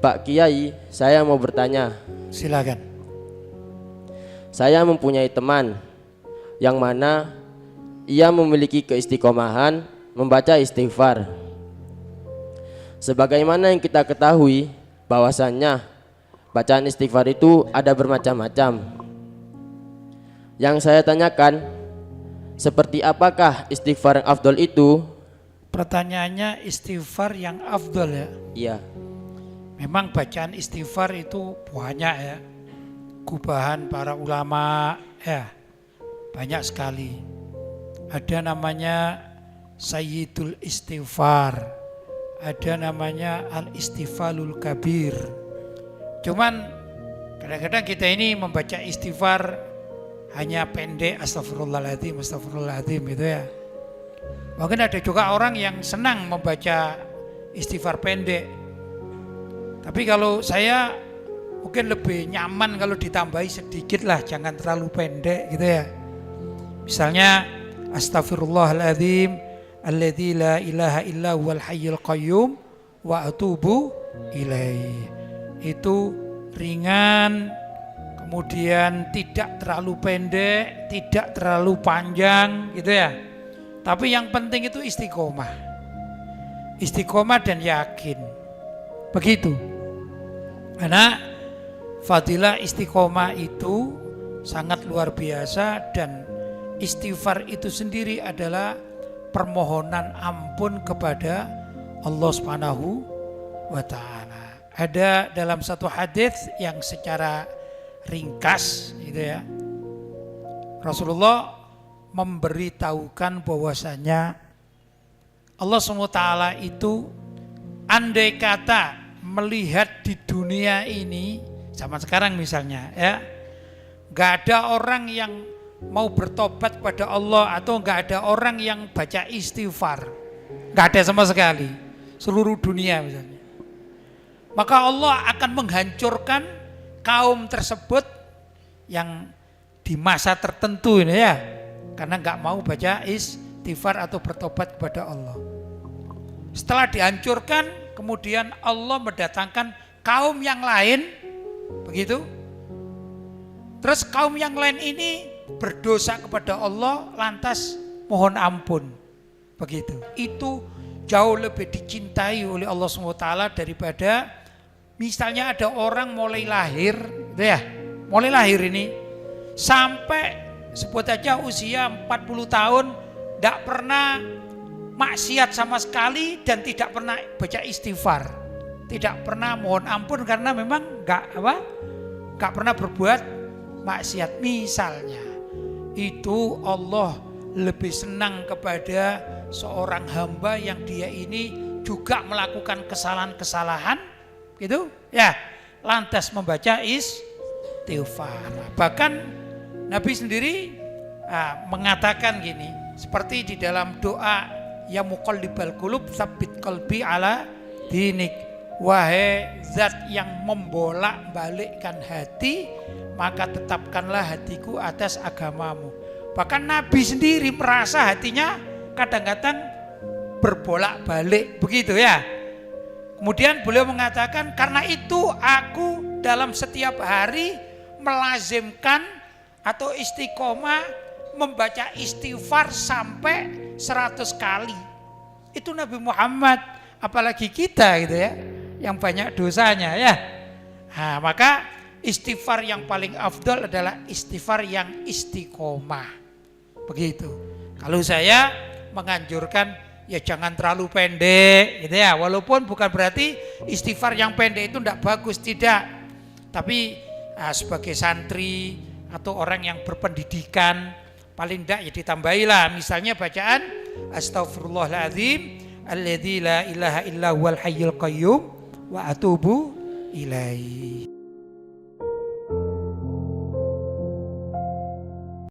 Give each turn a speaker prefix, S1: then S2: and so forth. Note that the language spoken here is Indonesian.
S1: Pak Kiai, saya mau bertanya.
S2: Silakan.
S1: Saya mempunyai teman yang mana ia memiliki keistiqomahan membaca istighfar. Sebagaimana yang kita ketahui bahwasannya bacaan istighfar itu ada bermacam-macam. Yang saya tanyakan, seperti apakah istighfar yang afdol itu?
S2: Pertanyaannya istighfar yang afdol ya?
S1: Iya.
S2: Memang bacaan istighfar itu banyak ya. Gubahan para ulama ya, banyak sekali. Ada namanya Sayyidul Istighfar, ada namanya Al-Istighfalul Kabir. Cuman kadang-kadang kita ini membaca istighfar hanya pendek, astagfirullahaladzim, astagfirullahaladzim gitu ya. Mungkin ada juga orang yang senang membaca istighfar pendek. Tapi kalau saya mungkin lebih nyaman kalau ditambahi sedikit lah, jangan terlalu pendek gitu ya. Misalnya astagfirullahaladzim alladzi la ilaha illa huwal hayyul qayyum wa atubu ilaihi. Itu ringan, kemudian tidak terlalu pendek, tidak terlalu panjang gitu ya. Tapi yang penting itu istiqomah. Istiqomah dan yakin. Begitu. Karena fadilah istiqomah itu sangat luar biasa, dan istighfar itu sendiri adalah permohonan ampun kepada Allah Subhanahu wa taala. Ada dalam satu hadis yang secara ringkas gitu ya, Rasulullah memberitahukan bahwasanya Allah SWT itu andai kata melihat di dunia ini zaman sekarang misalnya ya, gak ada orang yang mau bertobat pada Allah atau gak ada orang yang baca istighfar, gak ada sama sekali seluruh dunia misalnya, maka Allah akan menghancurkan kaum tersebut yang di masa tertentu ini ya, karena gak mau baca istighfar atau bertobat kepada Allah. Setelah dihancurkan, kemudian Allah mendatangkan kaum yang lain, begitu. Terus kaum yang lain ini berdosa kepada Allah, lantas mohon ampun, begitu. Itu jauh lebih dicintai oleh Allah SWT daripada misalnya ada orang mulai lahir, gitu ya, mulai lahir ini sampai sebut aja usia 40 tahun tidak pernah maksiat sama sekali dan tidak pernah baca istighfar, tidak pernah mohon ampun karena memang nggak pernah berbuat maksiat misalnya. Itu Allah lebih senang kepada seorang hamba yang dia ini juga melakukan kesalahan-kesalahan gitu ya, lantas membaca istighfar. Bahkan Nabi sendiri mengatakan gini, seperti di dalam doa ya muqallibal qulub tsabbit qalbi ala dinik, wahai zat yang membolak-balikkan hati, maka tetapkanlah hatiku atas agamamu. Bahkan Nabi sendiri merasa hatinya kadang-kadang berbolak-balik begitu ya. Kemudian beliau mengatakan, karena itu aku dalam setiap hari melazimkan atau istiqomah membaca istighfar sampai 100 kali. Itu Nabi Muhammad, apalagi kita gitu ya, yang banyak dosanya ya. Nah, maka istighfar yang paling afdal adalah istighfar yang istiqomah. Begitu. Kalau saya menganjurkan ya jangan terlalu pendek gitu ya. Walaupun bukan berarti istighfar yang pendek itu tidak bagus, tidak. Tapi sebagai santri atau orang yang berpendidikan, paling tidak ya ditambahilah misalnya bacaan astagfirullahaladzim alladzi la ilaha illa huwal hayyul qayyum wa atubu ilaihi.